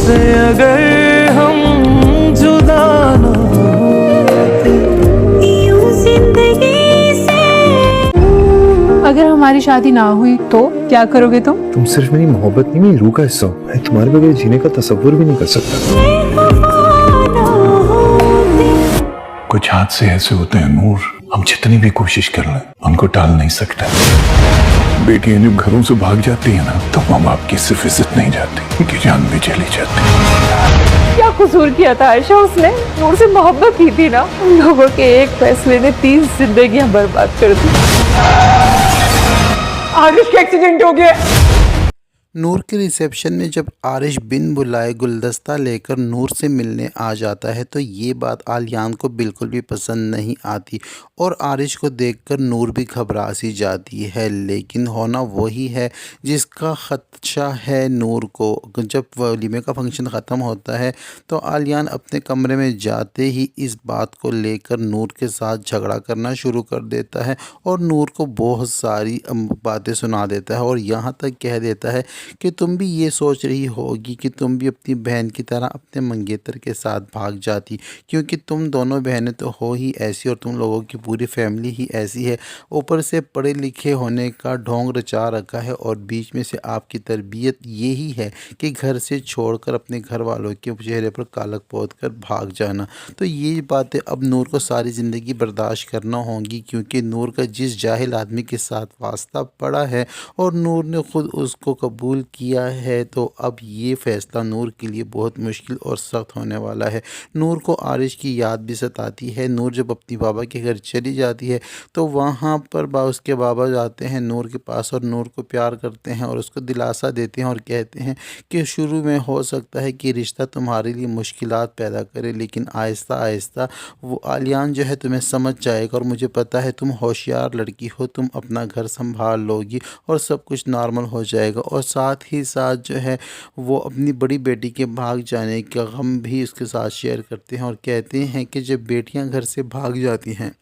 तुझसे अगर हम जुदा ना होते, यूं जिंदगी से। अगर हमारी शादी ना हुई तो क्या करोगे तुम? तुम सिर्फ मेरी मोहब्बत नहीं, मेरी रूह का हिस्सा हो। मैं तुम्हारे बगैर जीने का तसव्वुर भी नहीं कर सकता। कुछ हादसे ऐसे होते हैं नूर, हम जितनी भी कोशिश कर लें उनको टाल नहीं सकते। बेटियां जब घरों से भाग जाती है ना, तो माँ बाप की सिर्फ इज्जत नहीं जाती, उनकी जान भी चली जाती। क्या कसूर किया था आयशा? उसने नूर से मोहब्बत की थी ना। उन लोगों के एक फैसले ने 3 जिंदगियां बर्बाद कर दी। आरिश का एक्सीडेंट हो गया। नूर के रिसेप्शन में जब आरिश बिन बुलाए गुलदस्ता लेकर नूर से मिलने आ जाता है तो ये बात आलियान को बिल्कुल भी पसंद नहीं आती और आरिश को देखकर नूर भी घबरा सी जाती है। लेकिन होना वही है जिसका खदशा है नूर को। जब वलीमे का फंक्शन ख़त्म होता है तो आलियान अपने कमरे में जाते ही इस बात को लेकर नूर के साथ झगड़ा करना शुरू कर देता है और नूर को बहुत सारी बातें सुना देता है और यहाँ तक कह देता है कि तुम भी ये सोच रही होगी कि तुम भी अपनी बहन की तरह अपने मंगेतर के साथ भाग जाती, क्योंकि तुम दोनों बहनें तो हो ही ऐसी और तुम लोगों की पूरी फैमिली ही ऐसी है। ऊपर से पढ़े लिखे होने का ढोंग रचा रखा है और बीच में से आपकी तरबियत यही है कि घर से छोड़कर अपने घर वालों के चेहरे पर कालक पोत कर भाग जाना। तो ये बातें अब नूर को सारी ज़िंदगी बर्दाश्त करना होंगी, क्योंकि नूर का जिस जाहिल आदमी के साथ वास्ता पड़ा है और नूर ने खुद उसको कबूल किया है, तो अब ये फ़ैसला नूर के लिए बहुत मुश्किल और सख्त होने वाला है। नूर को आरिश की याद भी सताती है। नूर जब अपनी बाबा के घर चली जाती है तो वहाँ पर उसके बाबा जाते हैं नूर के पास और नूर को प्यार करते हैं और उसको दिलासा देते हैं और कहते हैं कि शुरू में हो सकता है कि रिश्ता तुम्हारे लिए मुश्किलात पैदा करे, लेकिन आहिस्ता आहिस्ता वो आलियान जो है तुम्हें समझ जाएगा और मुझे पता है तुम होशियार लड़की हो, तुम अपना घर संभाल लोगी और सब कुछ नॉर्मल हो जाएगा। और साथ ही साथ जो है वो अपनी बड़ी बेटी के भाग जाने का गम भी उसके साथ शेयर करते हैं और कहते हैं कि जब बेटियां घर से भाग जाती हैं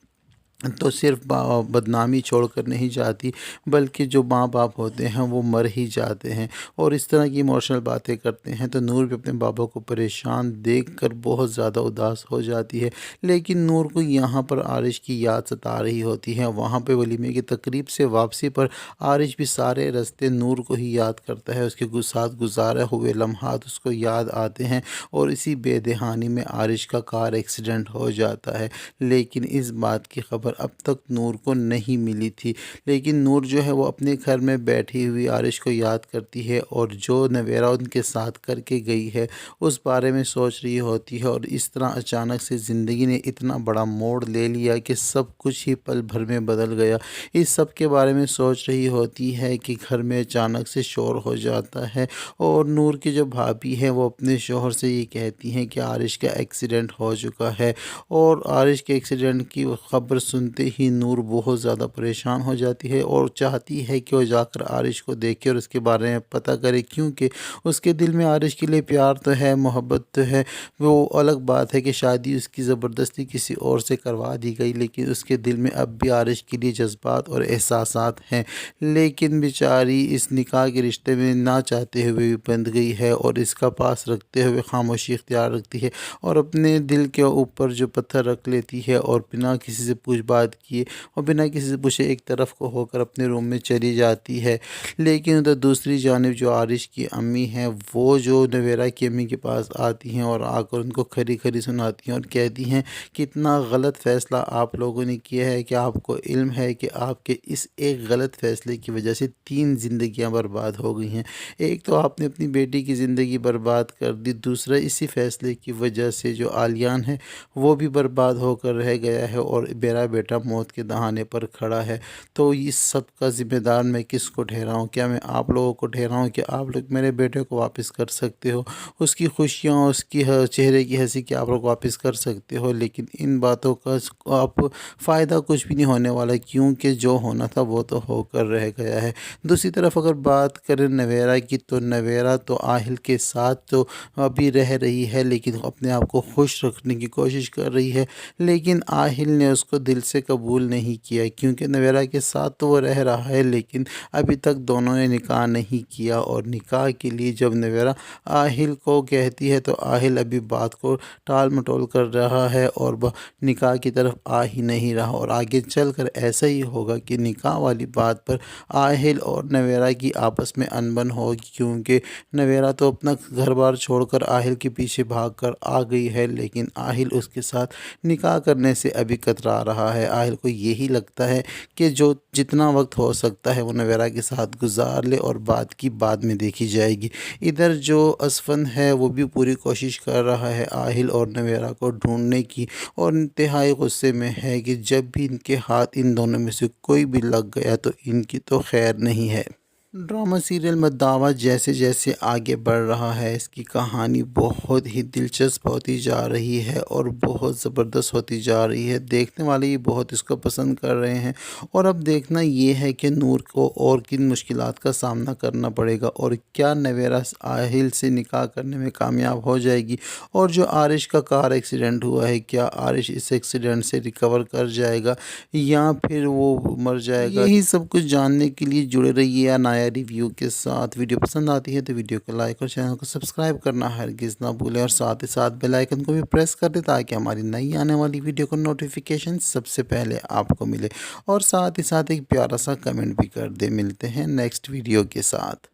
तो सिर्फ बदनामी छोड़कर नहीं जाती, बल्कि जो माँ बाप होते हैं वो मर ही जाते हैं। और इस तरह की इमोशनल बातें करते हैं तो नूर भी अपने बाबा को परेशान देखकर बहुत ज़्यादा उदास हो जाती है। लेकिन नूर को यहाँ पर आरिश की याद सता रही होती है। वहाँ पे वलीमे की तकरीब से वापसी पर आरिश भी सारे रास्ते नूर को ही याद करता है। उसके साथ गुजारे हुए लम्हात उसको याद आते हैं और इसी बेदहानी में आरिश का कार एक्सीडेंट हो जाता है। लेकिन इस बात की खबर अब तक नूर को नहीं मिली थी। लेकिन नूर जो है वो अपने घर में बैठी हुई आरिश को याद करती है और जो नवेरा उनके साथ करके गई है उस बारे में सोच रही होती है। और इस तरह अचानक से ज़िंदगी ने इतना बड़ा मोड़ ले लिया कि सब कुछ ही पल भर में बदल गया। इस सब के बारे में सोच रही होती है कि घर में अचानक से शोर हो जाता है और नूर की जो भाभी है वो अपने शोहर से ये कहती हैं कि आरिश का एक्सीडेंट हो चुका है। और आरिश के एक्सीडेंट की खबर सुनते ही नूर बहुत ज़्यादा परेशान हो जाती है और चाहती है कि वो जाकर आरिश को देखे और उसके बारे में पता करे, क्योंकि उसके दिल में आरिश के लिए प्यार तो है, मोहब्बत तो है। वो अलग बात है कि शादी उसकी ज़बरदस्ती किसी और से करवा दी गई, लेकिन उसके दिल में अब भी आरिश के लिए जज्बात और एहसासात हैं। लेकिन बेचारी इस निकाह के रिश्ते में ना चाहते हुए भी बंध गई है और इसका पास रखते हुए खामोशी इख्तियार रखती है और अपने दिल के ऊपर जो पत्थर रख लेती है और बिना किसी से पूछ बात किए और बिना किसी से पूछे एक तरफ को होकर अपने रूम में चली जाती है। लेकिन उधर दूसरी जानिब जो आरिश की अम्मी हैं वो जो नवेरा की अम्मी के पास आती हैं और आकर उनको खरी खरी सुनाती हैं और कहती हैं कि इतना गलत फ़ैसला आप लोगों ने किया है कि आपको इल्म है कि आपके इस एक गलत फ़ैसले की वजह से 3 ज़िंदगियां बर्बाद हो गई हैं। एक तो आपने अपनी बेटी की ज़िंदगी बर्बाद कर दी, दूसरा इसी फ़ैसले की वजह से जो आलियान है वो भी बर्बाद होकर रह गया है और मेरा बेटा मौत के दहाने पर खड़ा है। तो इस सब का ज़िम्मेदार मैं किसको ठहराऊँ? क्या मैं आप लोगों को ठहराऊँ कि आप लोग मेरे बेटे को वापस कर सकते हो, उसकी खुशियाँ, उसकी चेहरे की हंसी की आप लोग वापस कर सकते हो? लेकिन इन बातों का आप फ़ायदा कुछ भी नहीं होने वाला, क्योंकि जो होना था वो तो होकर रह गया है। दूसरी तरफ अगर बात करें नवेरा की, तो नवेरा तो आहिल के साथ तो अभी रह रही है, लेकिन अपने आप को खुश रखने की कोशिश कर रही है। लेकिन आहिल ने उसको दिल से कबूल नहीं किया, क्योंकि नवेरा के साथ तो वो रह रहा है लेकिन अभी तक दोनों ने निकाह नहीं किया। और निकाह के लिए जब नवेरा आहिल को कहती है तो आहिल अभी बात को टाल मटोल कर रहा है और वह निकाह की तरफ आ ही नहीं रहा। और आगे चलकर ऐसा ही होगा कि निकाह वाली बात पर आहिल और नवेरा की आपस में अनबन होगी, क्योंकि नवेरा तो अपना घर बार छोड़कर आहिल के पीछे भागकर आ गई है, लेकिन आहिल उसके साथ निकाह करने से अभी कतरा रहा है। आहिल को यही लगता है कि जो जितना वक्त हो सकता है वो नवेरा के साथ गुजार ले और बात की बाद में देखी जाएगी। इधर जो असफन है वो भी पूरी कोशिश कर रहा है आहिल और नवेरा को ढूंढने की, और इंतहाई गुस्से में है कि जब भी इनके हाथ इन दोनों में से कोई भी लग गया तो इनकी तो खैर नहीं है। ड्रामा सीरियल मद्दावा जैसे जैसे आगे बढ़ रहा है इसकी कहानी बहुत ही दिलचस्प होती जा रही है और बहुत ज़बरदस्त होती जा रही है। देखने वाले भी बहुत इसको पसंद कर रहे हैं। और अब देखना ये है कि नूर को और किन मुश्किलात का सामना करना पड़ेगा और क्या नवेरा आहिल से निकाह करने में कामयाब हो जाएगी। और जो आरिश का कार एक्सीडेंट हुआ है, क्या आरिश इस एक्सीडेंट से रिकवर कर जाएगा या फिर वो मर जाएगा। यही सब कुछ जानने के लिए जुड़े रहिए नया रिव्यू के साथ। वीडियो पसंद आती है तो वीडियो को लाइक और चैनल को सब्सक्राइब करना हरगिज़ ना भूलें, और साथ ही साथ बेल आइकन को भी प्रेस कर दें ताकि हमारी नई आने वाली वीडियो को नोटिफिकेशन सबसे पहले आपको मिले। और साथ ही साथ एक प्यारा सा कमेंट भी कर दे। मिलते हैं नेक्स्ट वीडियो के साथ।